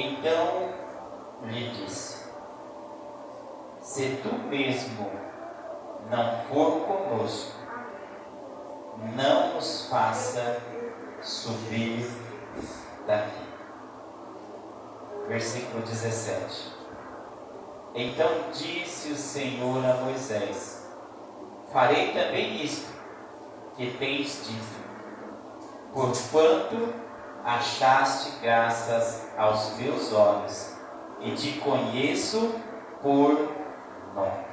Então lhe disse: se tu mesmo não for conosco, não nos faça subir daqui. Versículo 17. Então disse o Senhor a Moisés: farei também isto que tens dito, porquanto achaste graças aos meus olhos, e te conheço por nome.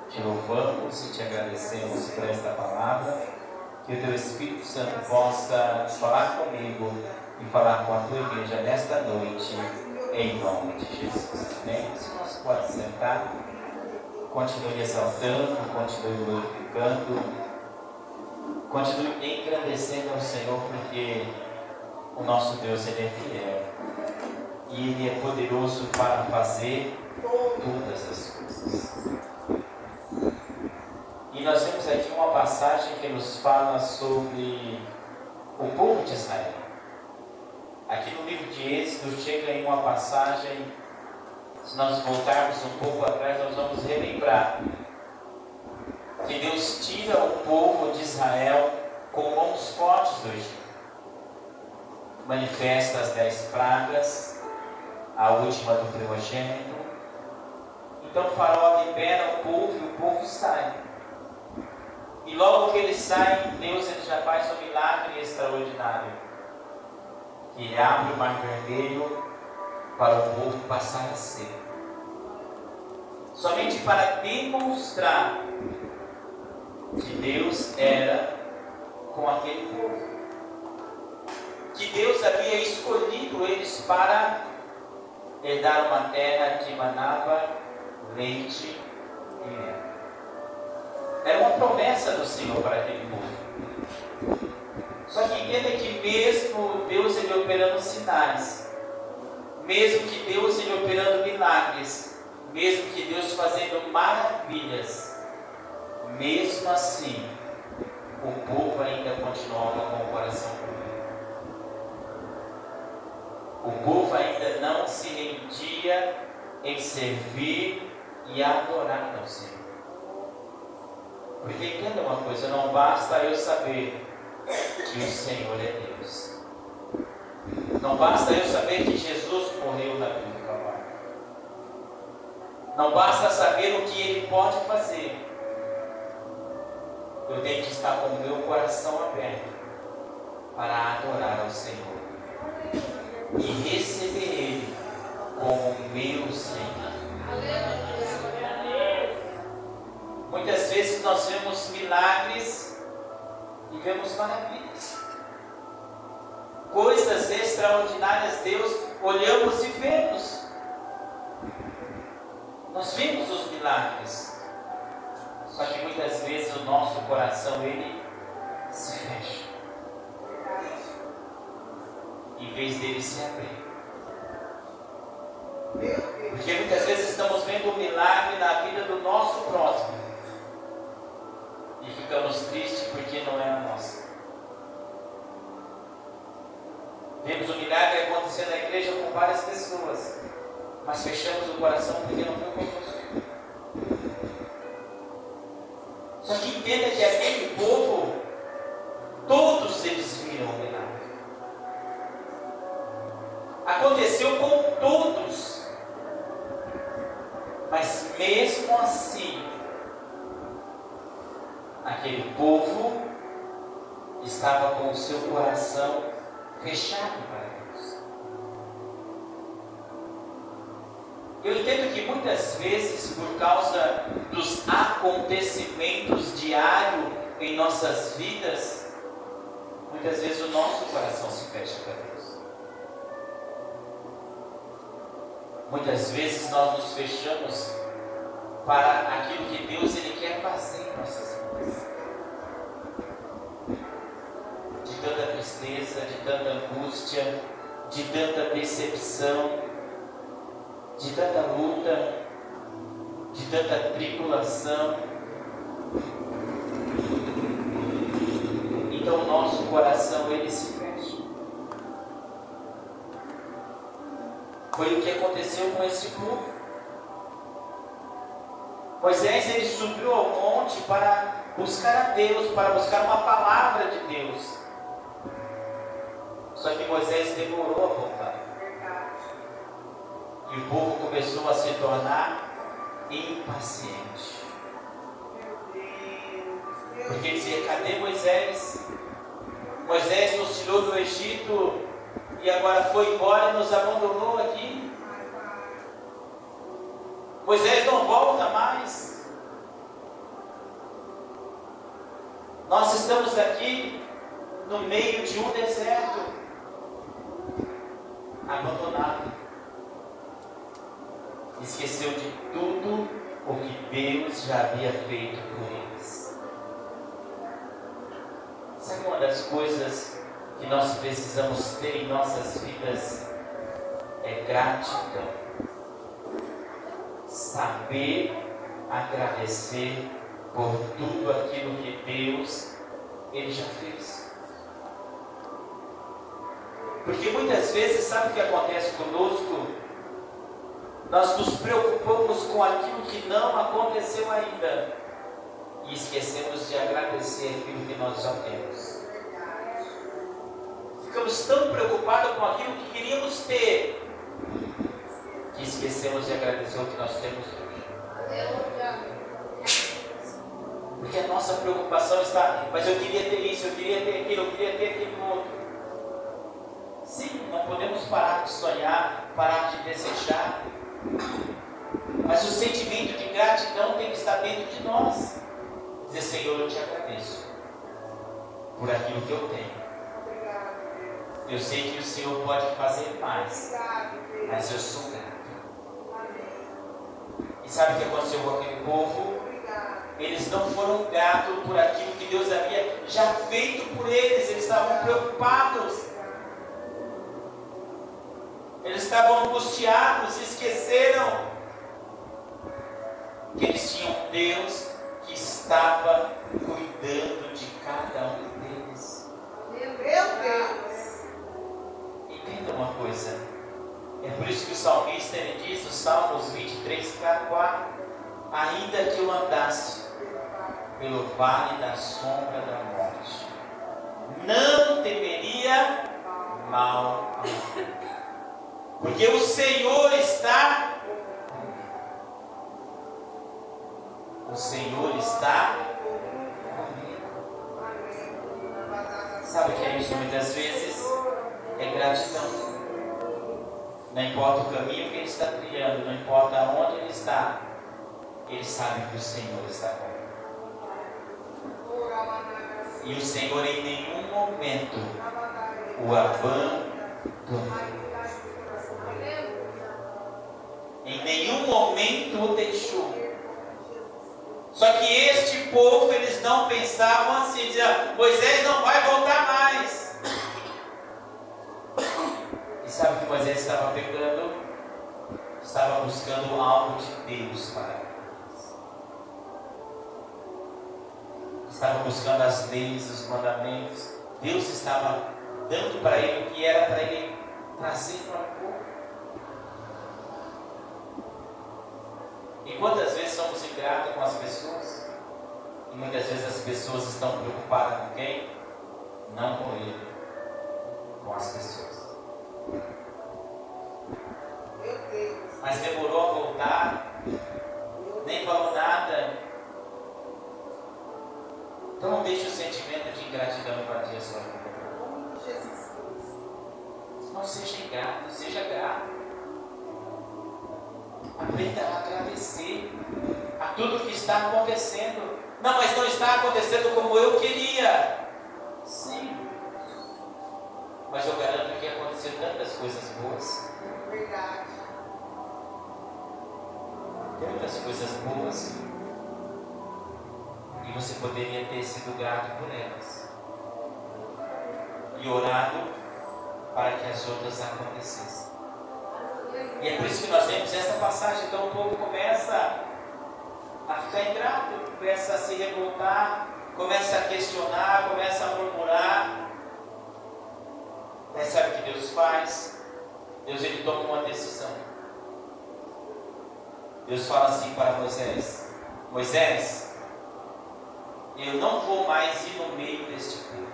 Te louvamos e te agradecemos por esta palavra, que o teu Espírito Santo possa falar comigo e falar com a tua igreja nesta noite, em nome de Jesus. Amém? Se nós podemos sentar, continue exaltando, continue glorificando, continue engrandecendo ao Senhor, porque o nosso Deus, Ele é fiel e Ele é poderoso para fazer todas as coisas. E nós vemos aqui uma passagem que nos fala sobre o povo de Israel. Aqui no livro de Êxodo chega em uma passagem, se nós voltarmos um pouco atrás, nós vamos relembrar que Deus tira o povo de Israel com mãos fortes do Egito. Manifesta as 10 pragas, a última do primogênito. Então o faraó libera o povo e o povo sai. E logo que eles saem, Deus ele já faz um milagre extraordinário. Que ele abre o mar vermelho para o povo passar a ser. Somente para demonstrar que Deus era com aquele povo. Que Deus havia escolhido eles para herdar uma terra que emanava leite e mel. Era uma promessa do Senhor para aquele povo. Só que entenda que mesmo Deus ele operando sinais, mesmo que Deus ele operando milagres, mesmo que Deus fazendo maravilhas, mesmo assim, o povo ainda continuava com o coração puro. O povo ainda não se rendia em servir e adorar ao Senhor. Porque entenda uma coisa, não basta eu saber que o Senhor é Deus. Não basta eu saber que Jesus morreu na cruz do Calvário. Não basta saber o que Ele pode fazer. Eu tenho que estar com o meu coração aberto para adorar ao Senhor e receber Ele como meu Senhor. Muitas vezes nós vemos milagres e vemos maravilhas, coisas extraordinárias. Deus, olhamos e vemos. Nós vemos os milagres, só que muitas vezes o nosso coração ele se fecha, em vez dele se abrir. Porque muitas vezes estamos vendo um milagre na vida do nosso próximo e ficamos tristes porque não é a nossa. Vemos o milagre acontecer na igreja com várias pessoas, mas fechamos o coração porque não foi conosco. Só que entenda que aquele povo, todos eles viram o milagre. Aconteceu com todos. Mas mesmo assim, aquele povo estava com o seu coração fechado para Deus. Eu entendo que muitas vezes, por causa dos acontecimentos diários em nossas vidas, muitas vezes o nosso coração se fecha para Deus. Muitas vezes nós nos fechamos para aquilo que Deus ele quer fazer em nossas vidas. De tanta tristeza, de tanta angústia, de tanta decepção, de tanta luta, de tanta tribulação. Então o nosso coração ele se fecha. Foi o que aconteceu com esse povo. Moisés, ele subiu ao monte para buscar a Deus, para buscar uma palavra de Deus. Só que Moisés demorou a voltar. E o povo começou a se tornar impaciente. Porque dizia: cadê Moisés? Moisés nos tirou do Egito e agora foi embora e nos abandonou aqui. Moisés não volta mais. Nós estamos aqui no meio de um deserto, abandonado. Esqueceu de tudo o que Deus já havia feito por eles. Sabe uma das coisas que nós precisamos ter em nossas vidas? É gratidão. Saber agradecer por tudo aquilo que Deus, Ele já fez. Porque muitas vezes, sabe o que acontece conosco? Nós nos preocupamos com aquilo que não aconteceu ainda e esquecemos de agradecer aquilo que nós já temos. Ficamos tão preocupados com aquilo que queríamos ter que esquecemos de agradecer o que nós temos hoje. Porque a nossa preocupação está: mas eu queria ter isso, eu queria ter aquilo, eu queria ter aquilo outro. Sim, não podemos parar de sonhar, parar de desejar. Mas o sentimento de gratidão tem que estar dentro de nós. Dizer: Senhor, eu te agradeço por aquilo que eu tenho. Eu sei que o Senhor pode fazer mais, mas eu sou grato. E sabe o que aconteceu com aquele povo? Eles não foram gratos por aquilo que Deus havia já feito por eles. Eles estavam preocupados. Eles estavam angustiados, esqueceram que eles tinham um Deus que estava cuidando de cada um deles. Meu Deus! Entenda uma coisa, é por isso que o salmista, ele diz, os Salmos 23, 4: ainda que eu andasse pelo vale da sombra da morte, não temeria mal algum. Porque o Senhor está comigo. O Senhor está comigo. Sabe o que é isso muitas vezes? É gratidão. Não importa o caminho que ele está trilhando, não importa onde ele está, ele sabe que o Senhor está comigo. E o Senhor em nenhum momento o abandonou. Em nenhum momento o deixou. Só que este povo, eles não pensavam assim, diziam: Moisés não vai voltar mais. E sabe o que Moisés estava pegando? Estava buscando algo de Deus para eles. Estava buscando as leis, os mandamentos. Deus estava dando para ele o que era para ele trazer para o povo. E quantas vezes somos ingratos com as pessoas? E muitas vezes as pessoas estão preocupadas com quem? Não com ele, com as pessoas. Mas demorou a voltar, nem falou nada. Então não deixe o sentimento de ingratidão invadir a sua vida. Não seja ingrato, seja grato. Aprenda a agradecer a tudo que está acontecendo. Não, mas não está acontecendo como eu queria. Sim. Mas eu garanto que aconteceu tantas coisas boas. Verdade. Tantas coisas boas. E você poderia ter sido grato por elas. E orado para que as outras acontecessem. E é por isso que nós temos essa passagem. Então o povo começa a ficar ingrato, começa a se revoltar, começa a questionar, começa a murmurar. Mas sabe o que Deus faz? Deus ele toma uma decisão. Deus fala assim para Moisés: Moisés, eu não vou mais ir no meio deste povo.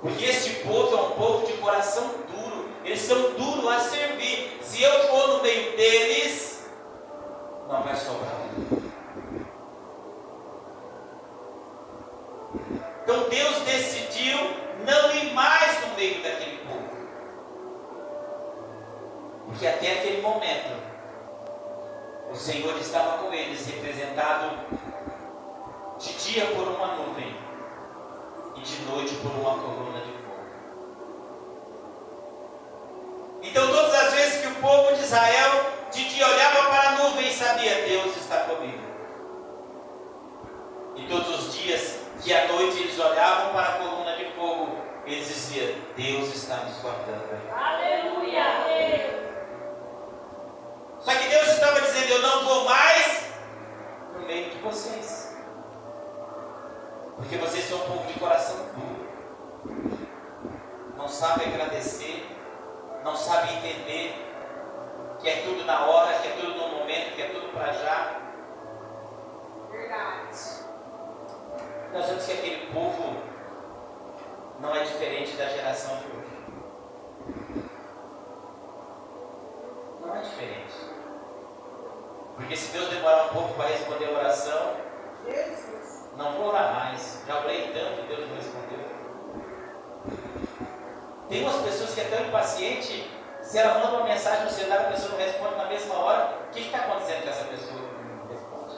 Porque este povo é um povo de coração duro. Eles são duros a servir. Se eu for no meio deles, não vai sobrar. Então Deus decidiu não ir mais no meio daquele povo. Porque até aquele momento, o Senhor estava com eles, representado de dia por uma nuvem e de noite por uma coluna de fogo. Então todas as vezes que o povo de Israel de dia olhava para a nuvem e sabia: Deus está comigo. E todos os dias que à noite eles olhavam para a coluna de fogo, eles diziam: Deus está nos guardando. Aleluia! Só que Deus estava dizendo: eu não vou mais no meio de vocês. Porque vocês são um povo de coração duro. Não sabe agradecer, não sabe entender que é tudo na hora, que é tudo no momento, que é tudo para já. Verdade. Nós vemos que aquele povo não é diferente da geração de hoje. Não é diferente. Porque se Deus demorar um pouco para responder a oração, Jesus. não vou orar mais. Já orei tanto e Deus não respondeu. Tem umas pessoas que é tão impaciente, se ela manda uma mensagem no celular, a pessoa não responde na mesma hora, o que está acontecendo com essa pessoa que não responde?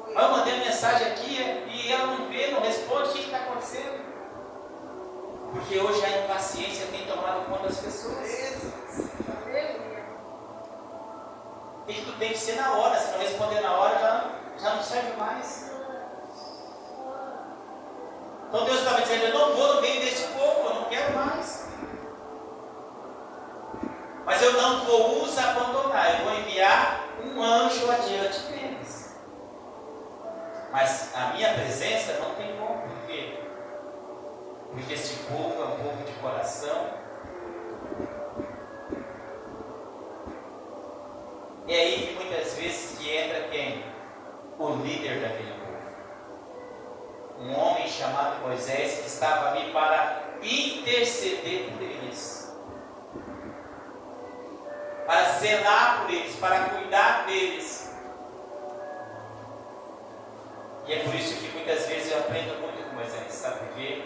Eu mandei a mensagem aqui e ela não vê, não responde, o que está acontecendo? Porque hoje a impaciência tem tomado conta das pessoas. Jesus. Aleluia. Tem que ser na hora, se não responder na hora já não serve mais. Então Deus estava dizendo: eu não vou no meio desse povo, eu não quero mais. Mas eu não vou os abandonar, eu vou enviar um anjo adiante deles. Mas a minha presença não tem como. Por quê? Porque esse povo é um povo de coração. E aí que muitas vezes que entra quem? O líder daquele povo. Um homem chamado Moisés, que estava ali para interceder por eles, para zelar por eles, para cuidar deles. E é por isso que muitas vezes eu aprendo muito com Moisés, sabe por quê?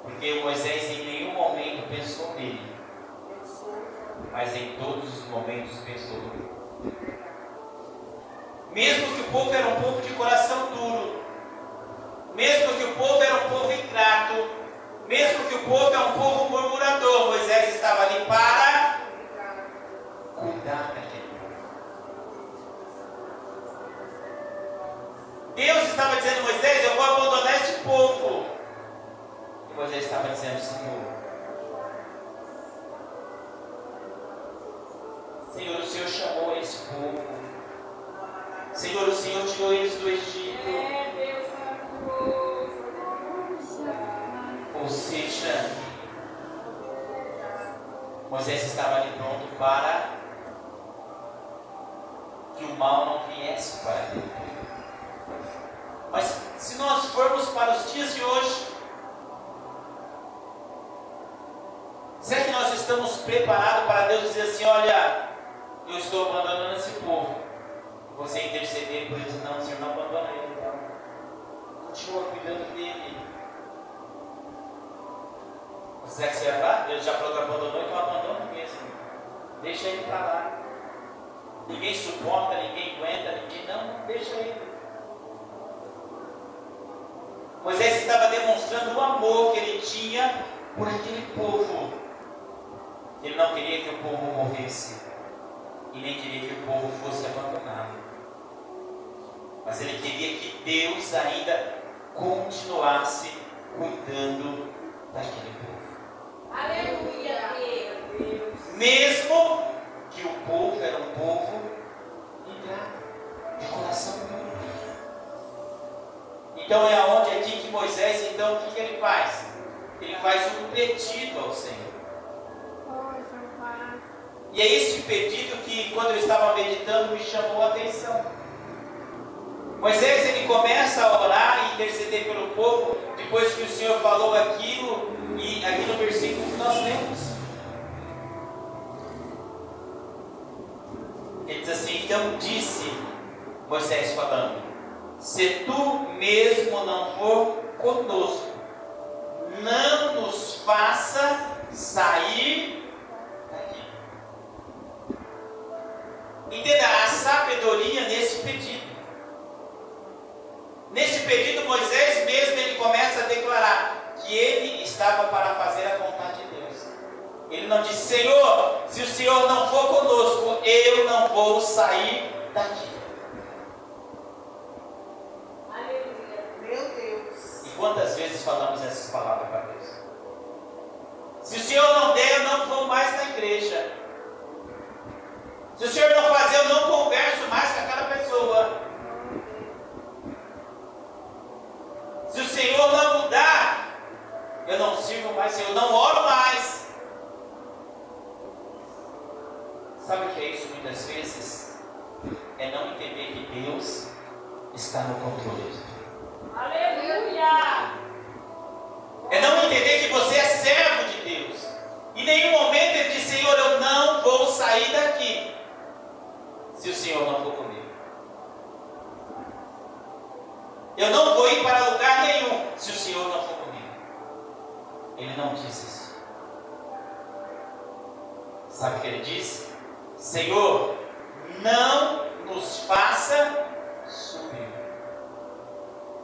Porque o Moisés em nenhum momento pensou nele, mas em todos os momentos pensou nele. Mesmo que o povo era um povo de coração duro, mesmo que o povo era um povo ingrato, mesmo que o povo é um povo murmurador, Moisés estava ali para cuidar daquele povo. Deus estava dizendo: Moisés, eu vou abandonar este povo. E Moisés estava dizendo: Senhor, o Senhor chamou esse povo. Senhor, o Senhor tirou eles do Egito. Ou seja, Moisés estava ali pronto para que o mal não viesse para ele. Mas se nós formos para os dias de hoje, será que nós estamos preparados para Deus dizer assim: olha, eu estou abandonando esse povo, você interceder por eles? Não, Senhor, não abandona ele, não. Continua cuidando dele. Será que você vai falar? Deus já falou que abandonou, então abandona mesmo. Deixa ele para lá. Ninguém suporta, ninguém aguenta, ninguém não, deixa ele. Moisés estava demonstrando o amor que ele tinha por aquele povo. Ele não queria que o povo morresse e nem queria que o povo fosse abandonado. Mas ele queria que Deus ainda continuasse cuidando daquele povo. Aleluia, Deus. Mesmo que o povo era um povo ingrato, de coração duro. Então é aonde aqui que Moisés, então, o que ele faz? ele faz um pedido ao Senhor. Oi, seu pai. E é esse pedido que, quando eu estava meditando, me chamou a atenção. Moisés, ele começa a orar e interceder pelo povo, depois que o Senhor falou aquilo, e aqui no versículo que nós lemos. Ele diz assim: então disse Moisés falando: se tu mesmo não for conosco, não nos faça sair daqui. Entenda a sabedoria nesse pedido. Nesse pedido, Moisés mesmo ele começa a declarar que ele estava para fazer a vontade de Deus. Ele não disse: Senhor, se o Senhor não for conosco, eu não vou sair daqui. Meu Deus. E quantas vezes falamos essas palavras para Deus? Se o Senhor não der, eu não vou mais na igreja. Se o Senhor não fazer, eu não converso mais com aquela pessoa. Se o Senhor não mudar, eu não sirvo mais, eu não oro mais. Sabe o que é isso muitas vezes? É não entender que Deus está no controle. Aleluia. É não entender que você é servo de Deus. Em nenhum momento ele diz: Senhor, eu não vou sair daqui se o Senhor não for comigo. Eu não vou ir para lugar nenhum se o Senhor não for comigo. Ele não disse isso. Sabe o que ele disse? Senhor, não nos faça subir.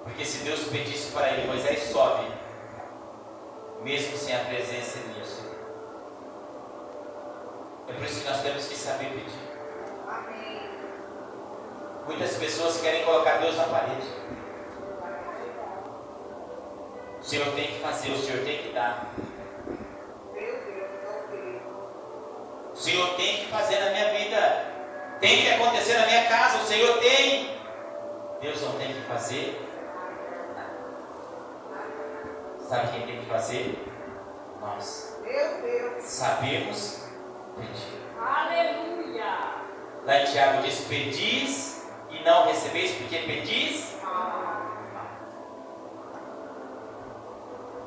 Porque se Deus pedisse para ele: Moisés, sobe, mesmo sem a presença nisso. É por isso que nós temos que saber pedir. Amém. Muitas pessoas querem colocar Deus na parede. O Senhor tem que fazer, o Senhor tem que dar. Meu Deus, meu Deus. O Senhor tem que fazer na minha vida. Tem que acontecer na minha casa. O Senhor tem. Deus não tem que fazer. Sabe quem tem que fazer? Nós. Meu Deus. Sabemos pedir. Aleluia. Lá em Tiago diz: pedis e não recebeis, porque pedis.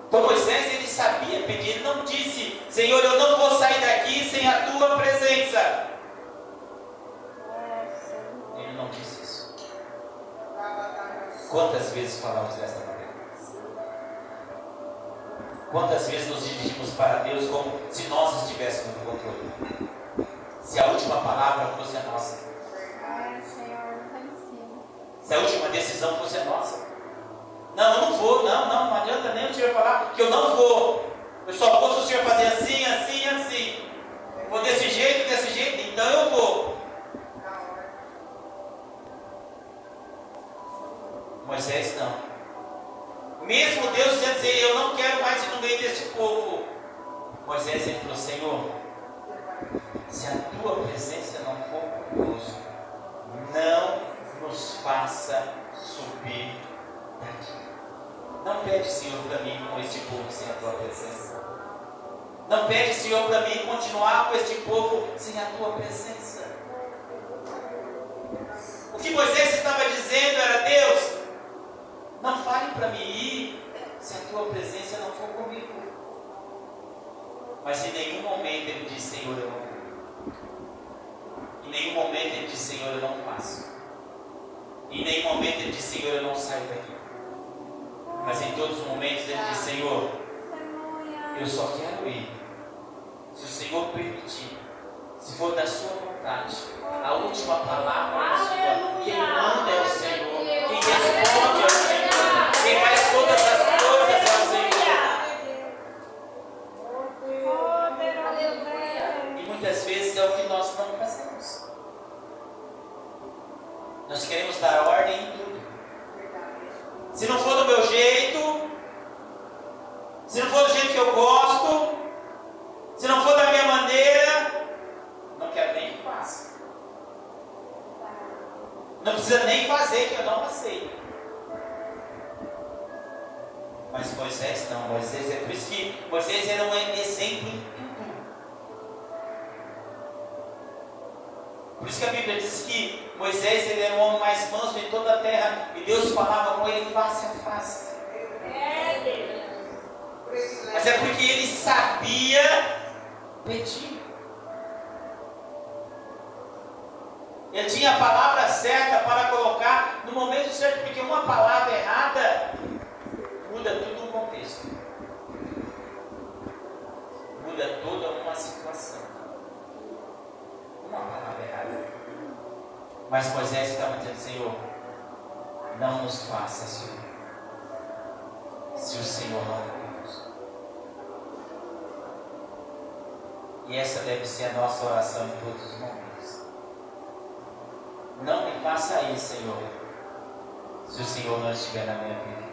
Então Moisés, ele sabia pedir. Ele não disse: Senhor, eu não vou sair daqui sem a tua presença. Ele não disse isso. Quantas vezes falamos desta maneira? Quantas vezes nos dirigimos para Deus como se nós estivéssemos no controle? Se a última palavra fosse a nossa. Se a última decisão fosse a nossa. Não, eu não vou, não adianta nem o Senhor falar que eu não vou. Eu só vou se o Senhor fazer assim, assim, assim. Vou desse jeito, então eu vou. Moisés não. Mesmo Deus dizendo assim: eu não quero mais ir no meio desse povo. Moisés, ele falou: Senhor, se a tua presença não for conosco, não nos faça subir daqui. Não pede, Senhor, para mim com este povo sem a tua presença. Não pede, Senhor, para mim continuar com este povo sem a tua presença. O que Moisés estava dizendo era: Deus, não fale para mim ir se a tua presença não for comigo. Mas em nenhum momento ele disse: Senhor, eu não vou. Em nenhum momento ele disse: Senhor, eu não faço. Em nenhum momento ele disse: Senhor, eu não saio daqui. Mas em todos os momentos ele disse: Senhor, eu só quero ir se o Senhor permitir, se for da sua vontade. A última palavra é sua. Quem manda é o Senhor. Quem responde é o Senhor. Quem faz todas as coisas é o Senhor. E muitas vezes é o que nós não fazemos. Nós queremos dar ordem em tudo. Se não for do meu jeito, se não for do jeito que eu gosto, se não for da minha maneira, não quero nem que faça. Não precisa nem fazer, que eu não aceito. diz que Moisés era um exemplo em tudo. Por isso que a Bíblia diz que Moisés ele era o homem mais manso em toda a terra e Deus falava com ele face a face. Mas é porque ele sabia pedir. Ele tinha a palavra certa para colocar no momento certo, porque uma palavra errada muda todo o contexto. Muda toda uma situação. Uma palavra errada. Mas Moisés estava dizendo: Senhor, não nos faça assim, se o Senhor não é Deus. E essa deve ser a nossa oração em todos os momentos. Não me faça isso, Senhor, se o Senhor não estiver na minha vida.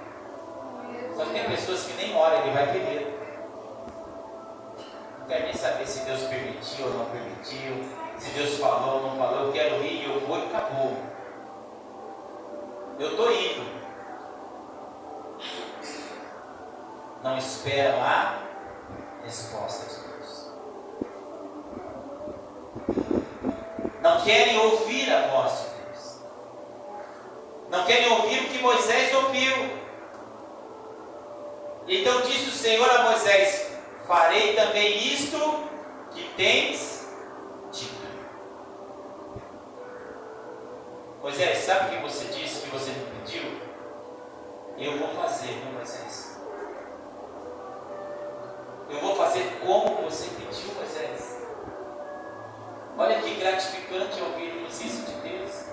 Só que tem pessoas que nem oram, ele vai pedir. Não quer nem saber se Deus permitiu ou não permitiu, se Deus falou ou não falou. Eu quero ir, eu vou e acabou. Eu estou indo. Não esperam a resposta de Deus. Não querem ouvir a voz de Deus. Não querem ouvir o que Moisés ouviu. Então disse o Senhor a Moisés: farei também isto que tens dito. Moisés, sabe o que você disse que você me pediu? Eu vou fazer, viu, Moisés? Eu vou fazer como você pediu, Moisés. Olha que gratificante ouvirmos isso de Deus.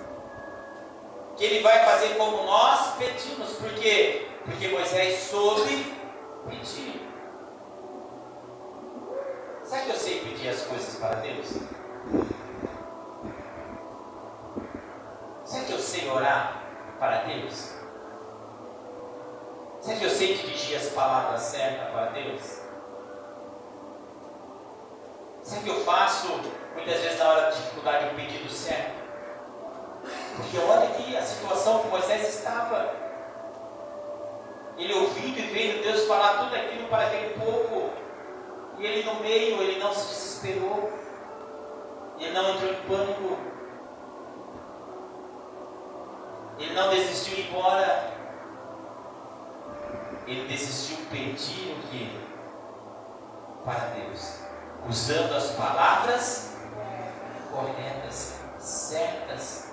Que Ele vai fazer como nós pedimos. Por quê? Porque Moisés soube pedir. Sabe que eu sei pedir as coisas para Deus? Sabe que eu sei orar para Deus? Sabe que eu sei dirigir as palavras certas para Deus? Sabe o que eu faço muitas vezes na hora de dificuldade o pedido certo? Porque olha aqui a situação que Moisés estava. Ele ouvindo e vendo Deus falar tudo aquilo para aquele povo. E ele no meio, ele não se desesperou. Ele não entrou em pânico. Ele não desistiu de ir embora. Ele desistiu de pedir o que? Para Deus. Usando as palavras corretas, certas.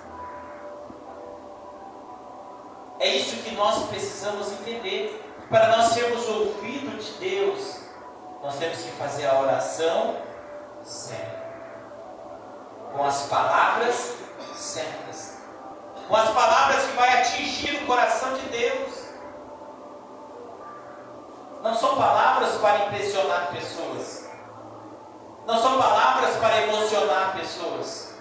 É isso que nós precisamos entender. Para nós sermos ouvidos de Deus, nós temos que fazer a oração certa, com as palavras certas, com as palavras que vai atingir o coração de Deus. Não são palavras para impressionar pessoas. Não são palavras para emocionar pessoas.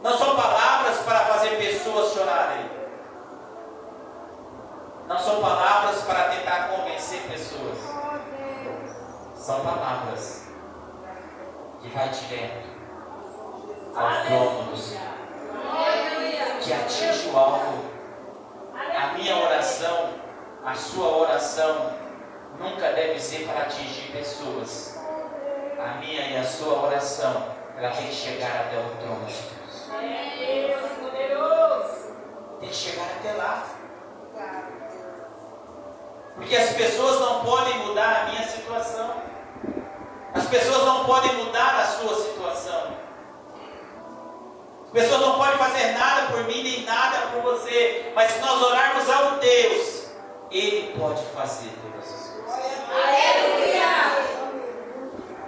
Não são palavras para fazer pessoas chorarem. Não são palavras para tentar convencer pessoas. São palavras que vai direto ao trono do Senhor, que atinge o alvo. A minha oração, a sua oração nunca deve ser para atingir pessoas. A minha e a sua oração, ela tem que chegar até o trono de Deus. Tem que chegar até lá. Porque as pessoas não podem mudar a minha situação. As pessoas não podem mudar a sua situação. As pessoas não podem fazer nada por mim, nem nada por você. Mas se nós orarmos ao Deus, Ele pode fazer todas as coisas. Aleluia!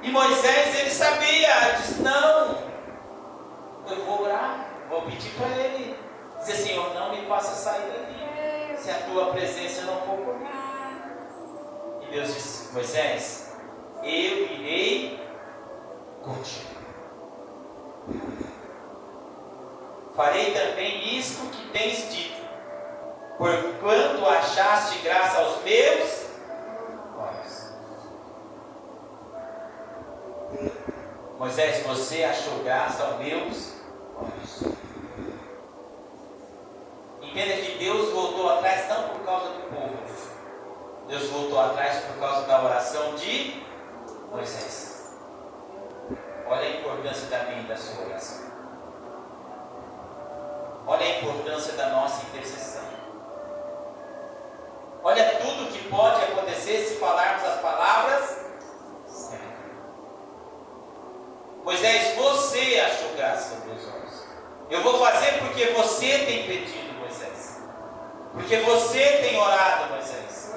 E Moisés, ele sabia, ele disse: não, eu vou orar, vou pedir para Ele, dizer: Senhor, não me faça sair daqui, se a tua presença não for comigo. E Deus disse: Moisés, eu irei contigo. Farei também isto que tens dito, porquanto achaste graça aos meus olhos. Moisés, você achou graça aos meus olhos. Entenda que Deus voltou atrás não por causa do povo. Deus voltou atrás por causa da oração de Moisés. Olha a importância da minha e da sua oração. Olha a importância da nossa intercessão. Olha tudo que pode acontecer se falarmos as palavras certas. Moisés, você achou graça aos meus olhos. Eu vou fazer porque você tem pedido, Moisés. Porque você tem orado, Moisés.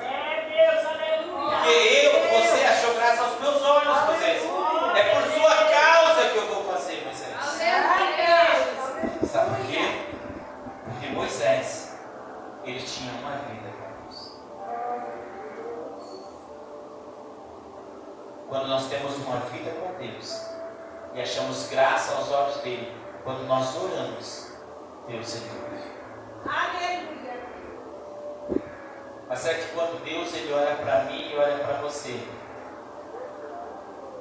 Porque você achou graça aos meus olhos, Moisés. É por sua causa que eu vou fazer, Moisés. Sabe por quê? Porque Moisés, ele tinha uma vida com Deus. Quando nós temos uma vida com Deus e achamos graça aos olhos dele, quando nós oramos, Deus se ouve. Aleluia. Mas será que quando Deus ele olha para mim e olha para você,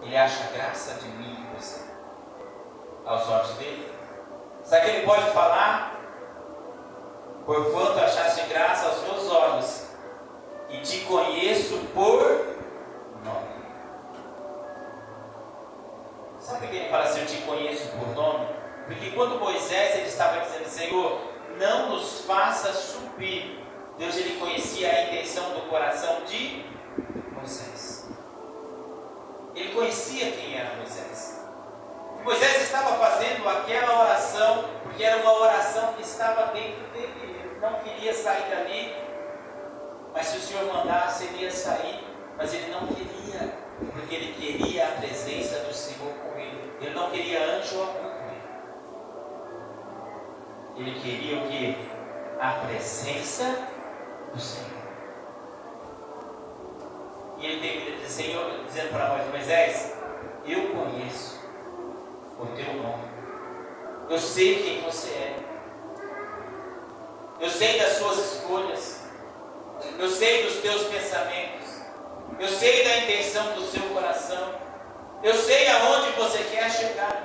ele acha graça de mim e de você aos olhos dele? Será que ele pode falar? Porquanto achaste graça aos meus olhos e te conheço por nome. Sabe por que ele fala assim, eu te conheço por nome? Porque quando Moisés ele estava dizendo, Senhor, não nos faça subir. Deus ele conhecia a intenção do coração de Moisés. Ele conhecia quem era Moisés. Moisés estava fazendo aquela oração, porque era uma oração que estava dentro dele. Ele não queria sair dali, mas se o Senhor mandasse, ele ia sair. Mas ele não queria, porque ele queria a presença do Senhor com ele. Ele não queria anjo algum com ele. Ele queria o quê? A presença do Senhor. E ele teve que dizer, Senhor, dizendo para nós, Moisés, eu conheço o teu nome. Eu sei quem você é. Eu sei das suas escolhas. Eu sei dos teus pensamentos. Eu sei da intenção do seu coração. Eu sei aonde você quer chegar.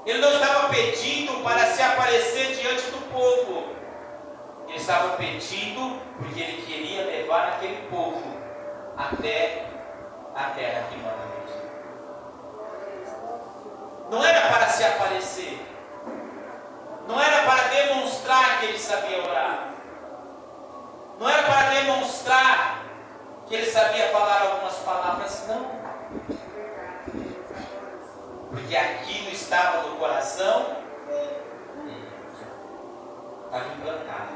Ele não estava pedindo para se aparecer diante do povo. Ele estava pedindo porque ele queria levar aquele povo até a terra que manda leite. Não era para se aparecer. Não era para demonstrar que ele sabia orar. Não era para demonstrar que ele sabia falar algumas palavras, não. Porque aquilo estava no coração dele. Estava implantado.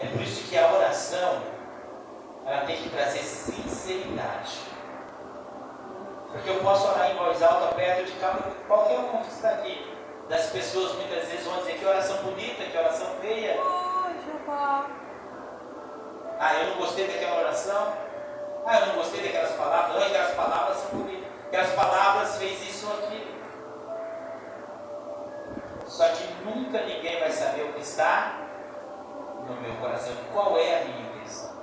É por isso que a oração ela tem que trazer sinceridade. Porque eu posso orar em voz alta perto de qualquer um que está aqui. Das pessoas muitas vezes vão dizer que oração bonita, que oração feia. Ah, eu não gostei daquela oração. Ah, eu não gostei daquelas palavras. Não, aquelas palavras são bonitas. Aquelas palavras fez isso ou aquilo. Só que nunca ninguém vai saber o que está no meu coração. Qual é a minha intenção?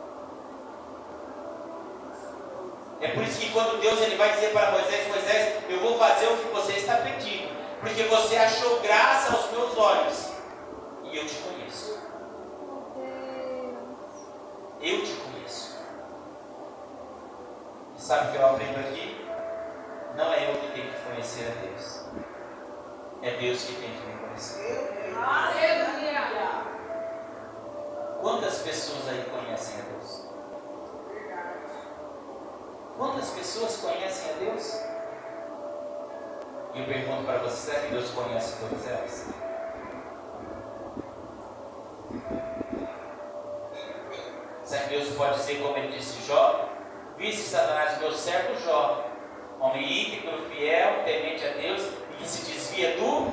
É por isso que quando Deus ele vai dizer para Moisés, Moisés, eu vou fazer o que você está pedindo. Porque você achou graça aos meus olhos. E eu te conheço. Eu te conheço. E sabe o que eu aprendo aqui? Não é eu que tenho que conhecer a Deus. É Deus que tem que me conhecer. Quantas pessoas aí conhecem a Deus? Quantas pessoas conhecem a Deus? E eu pergunto para você, será que Deus conhece todas elas? Será que Deus pode dizer, como ele disse Jó? Viste, Satanás, meu servo Jó, homem íntegro, fiel, temente a Deus e que se desvia do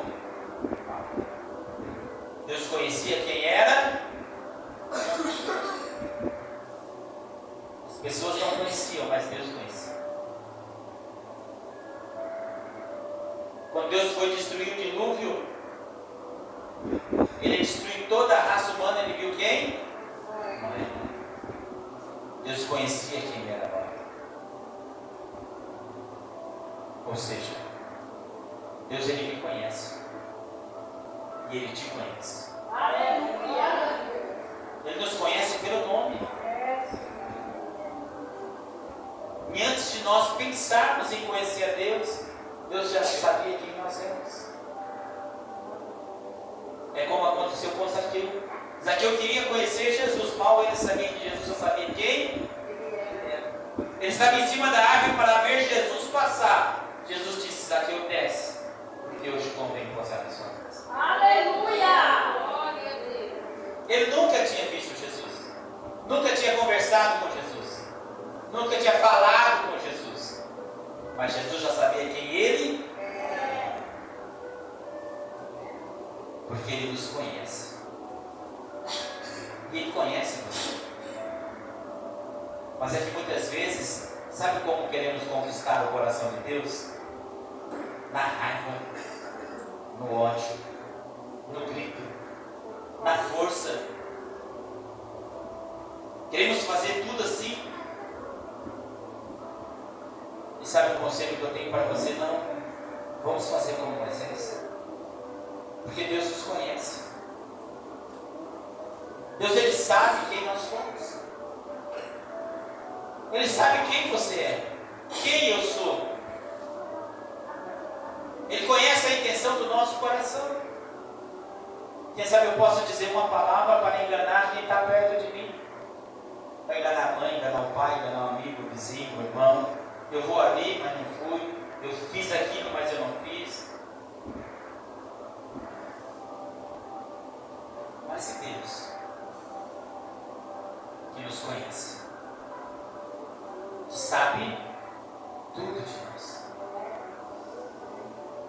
mal. Deus conhecia quem era? As pessoas não conheciam, mas Deus conhecia. Quando Deus foi destruir o dilúvio, ele destruiu toda a raça humana, ele viu quem? Noé. Deus conhecia quem era Noé. Ou seja, Deus ele me conhece. E ele te conhece. Aleluia. pelo nome. E antes de nós pensarmos em conhecer a Deus, Deus já sabia quem nós éramos. É como aconteceu com Zaqueu. Zaqueu queria conhecer Jesus, mal ele sabia que Jesus já sabia quem ele era. Ele estava em cima da árvore para ver Jesus passar. Jesus disse: Zaqueu, desce, porque hoje convém posar na sua casa. Aleluia! Glória a Deus. Ele nunca tinha visto Jesus, nunca tinha conversado com Jesus, nunca tinha falado com Jesus, mas Jesus já sabia quem ele era, porque ele nos conhece. E ele conhece você. Mas é que muitas vezes, sabe como queremos conquistar o coração de Deus? Na raiva, no ódio, no grito, na força. Queremos fazer tudo assim. E sabe o conselho que eu tenho para você? Não. Vamos fazer como Moisés. Porque Deus nos conhece. Deus, Ele sabe quem nós somos. Ele sabe quem você é, quem eu sou. Ele conhece a intenção do nosso coração. Quem sabe eu posso dizer uma palavra para enganar quem está perto de mim. Para enganar a mãe, enganar o pai, enganar o amigo, o vizinho, o irmão. Eu vou ali, mas não fui. Eu fiz aquilo, mas eu não fiz. Mas se Deus, que nos conhece, que sabe tudo de nós.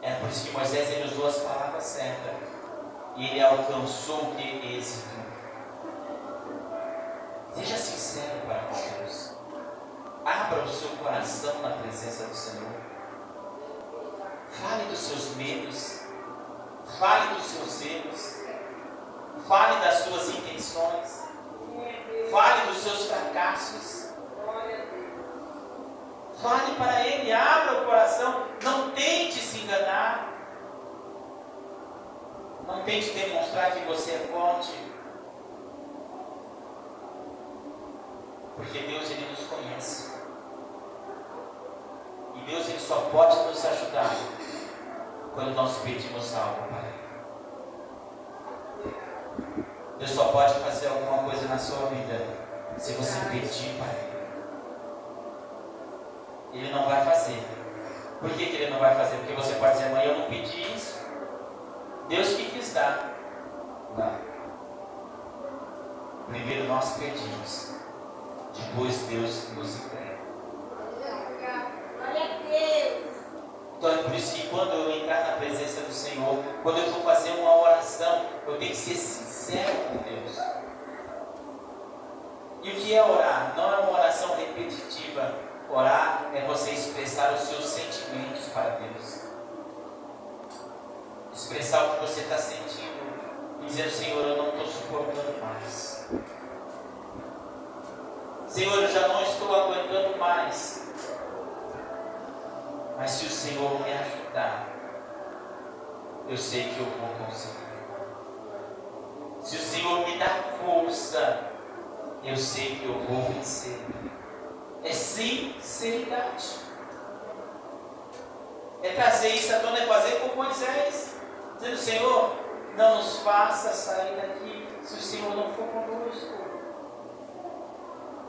É por isso que Moisés ele usou as palavras certas e ele alcançou que êxito. Seja sincero para com Deus. Abra o seu coração na presença do Senhor. Fale dos seus medos. Fale dos seus erros. Fale das suas intenções. Fale dos seus fracassos. Fale para Ele, abra o coração. Não tente se enganar. Não tente demonstrar que você é forte. Porque Deus, Ele nos conhece. E Deus, Ele só pode nos ajudar quando nós pedimos algo para Ele. Deus só pode fazer alguma coisa na sua vida se você pedir para Ele. Ele não vai fazer. Por que Ele não vai fazer? Porque você pode dizer: mãe, eu não pedi isso. Deus que quis dar. Não. Primeiro nós pedimos. Depois Deus nos entrega. Glória a Deus. Então é por isso que quando eu entrar na presença do Senhor, quando eu for fazer uma oração, eu tenho que ser sincero com Deus. E o que é orar? Não é uma oração repetitiva. Orar é você expressar os seus sentimentos para Deus. Expressar o que você está sentindo. E dizer: Senhor, eu não estou suportando mais. Senhor, eu já não estou aguentando mais. Mas se o Senhor me ajudar, eu sei que eu vou conseguir. Se o Senhor me dá força, eu sei que eu vou vencer. É sinceridade. É trazer isso à tona, é fazer como Moisés, dizendo: Senhor, não nos faça sair daqui se o Senhor não for conosco.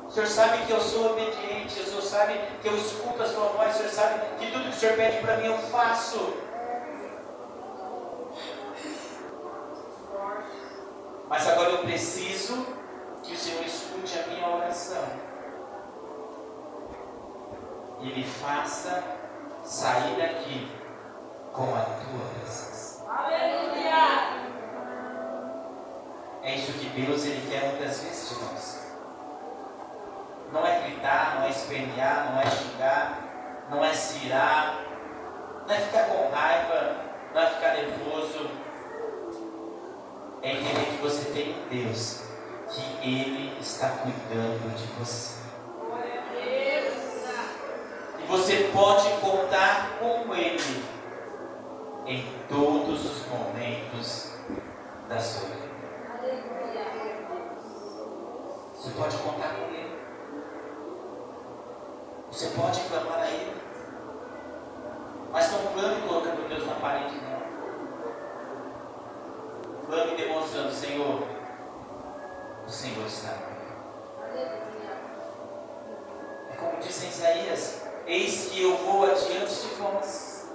O Senhor sabe que eu sou obediente, o Senhor sabe que eu escuto a sua voz, o Senhor sabe que tudo que o Senhor pede para mim eu faço. Mas agora eu preciso que o Senhor escute a minha oração e me faça sair daqui com a tua presença. Aleluia. É isso que Deus Ele quer muitas vezes de nós. Não é gritar, não é espernear, não é xingar, não é se irar, não é ficar com raiva, não é ficar nervoso. É entender que você tem um Deus, que Ele está cuidando de você. Glória a Deus. E você pode contar com Ele em todos os momentos da sua vida. Aleluia. Você pode contar com Ele. Você pode clamar a Ele. Mas não clame colocando Deus na parede, não. Clame demonstrando, Senhor, o Senhor está aqui. É como diz em Isaías: eis que eu vou adiante de vós,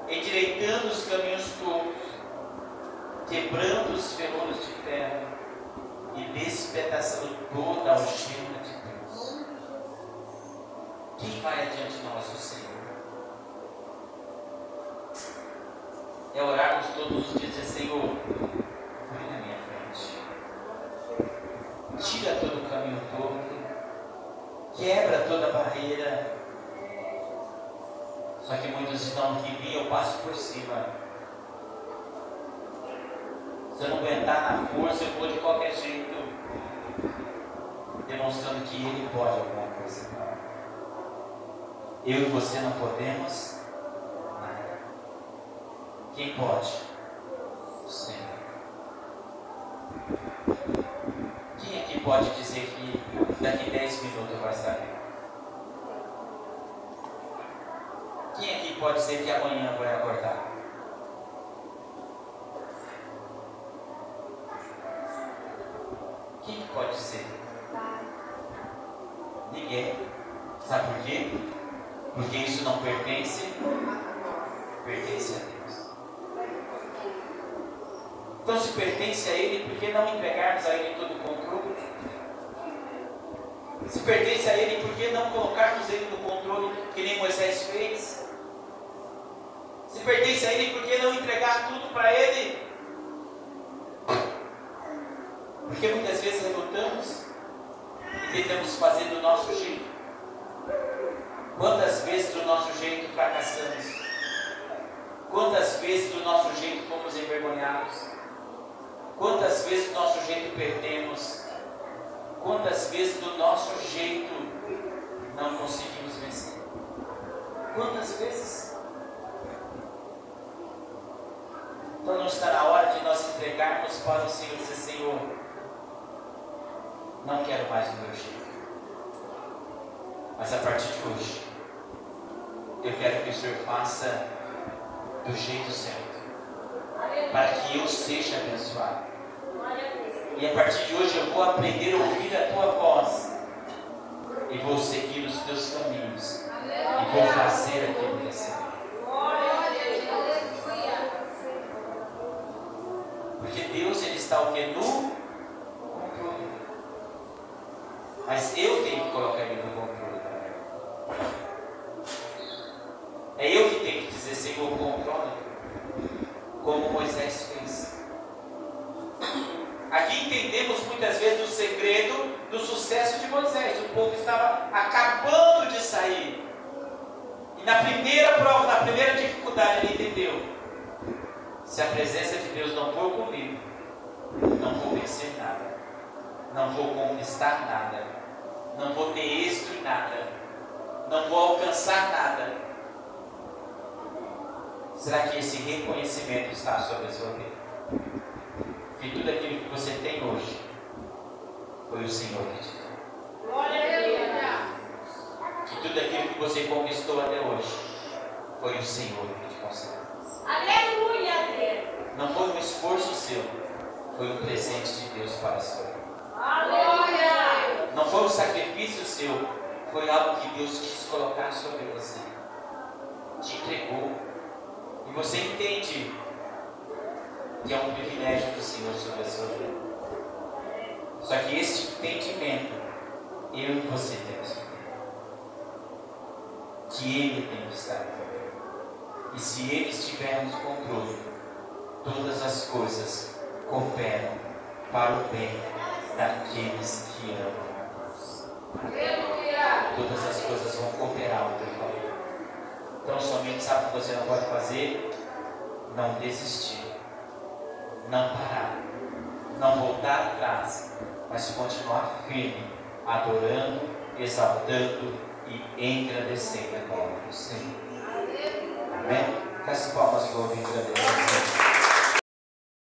endireitando os caminhos todos, quebrando os ferrolhos de ferro e despedaçando toda a algema de Deus. Quem vai adiante de nós? O Senhor. É orarmos todos os dias e dizer: Senhor, vai na minha frente, tira todo o caminho todo, quebra toda a barreira. Só que muitos estão que vêm, eu passo por cima. Se eu não aguentar na força, eu vou de qualquer jeito, demonstrando que Ele pode alguma coisa. Eu e você não podemos nada. Quem pode? O Senhor. Quem aqui pode dizer que daqui 10 minutos vai saber? Quem aqui pode dizer que amanhã vai acordar? Quem pode dizer? Ninguém. Sabe por quê? Porque isso não pertence a Deus. Então, se pertence a Ele, por que não entregarmos a Ele todo o controle? Se pertence a Ele, por que não colocarmos Ele no controle que nem Moisés fez? Se pertence a Ele, por que não entregar tudo para Ele? Porque muitas vezes relutamos e tentamos fazer do nosso jeito. Quantas vezes do nosso jeito fracassamos? Quantas vezes do nosso jeito fomos envergonhados? Quantas vezes do nosso jeito perdemos? Quantas vezes do nosso jeito não conseguimos vencer? Quantas vezes? Então não está na hora de nós entregarmos para o Senhor e dizer: Senhor, não quero mais o meu jeito, mas a partir de hoje eu quero que o Senhor faça do jeito certo, para que eu seja abençoado. E a partir de hoje eu vou aprender a ouvir a tua voz e vou seguir os teus caminhos e vou fazer aquilo que é certo. Porque Deus, Ele está o que? No controle. Mas eu tenho que colocar Ele no controle também. É eu que tenho que dizer: Senhor, controla, como Moisés fez. Aqui entendemos muitas vezes o segredo do sucesso de Moisés. O povo estava acabando de sair. E na primeira prova, na primeira dificuldade, ele entendeu: se a presença de Deus não for comigo, não vou vencer nada, não vou conquistar nada, não vou ter êxito em nada, não vou alcançar nada. Será que esse reconhecimento está sobre a sua vida? Que tudo aquilo que você tem hoje foi o Senhor que te deu. Glória a Deus. Que tudo aquilo que você conquistou até hoje foi o Senhor que te concedeu. Aleluia, Deus. Não foi um esforço seu, foi um presente de Deus para a sua vida. Aleluia. Não foi um sacrifício seu, foi algo que Deus quis colocar sobre você. Te entregou. E você entende que é um privilégio do Senhor sobre a sua vida. Só que esse entendimento, eu e você temos que ter. Que Ele tem que estar aqui. E se Ele estiver no controle, todas as coisas cooperam para o bem daqueles que amam a Deus. Aleluia. Todas as coisas vão cooperar ao teu favor. Então somente sabe o que você não pode fazer? Não desistir, não parar, não voltar atrás, mas continuar firme, adorando, exaltando e engrandecendo a glória do Senhor. Amém? Faça palmas e louvem a Deus.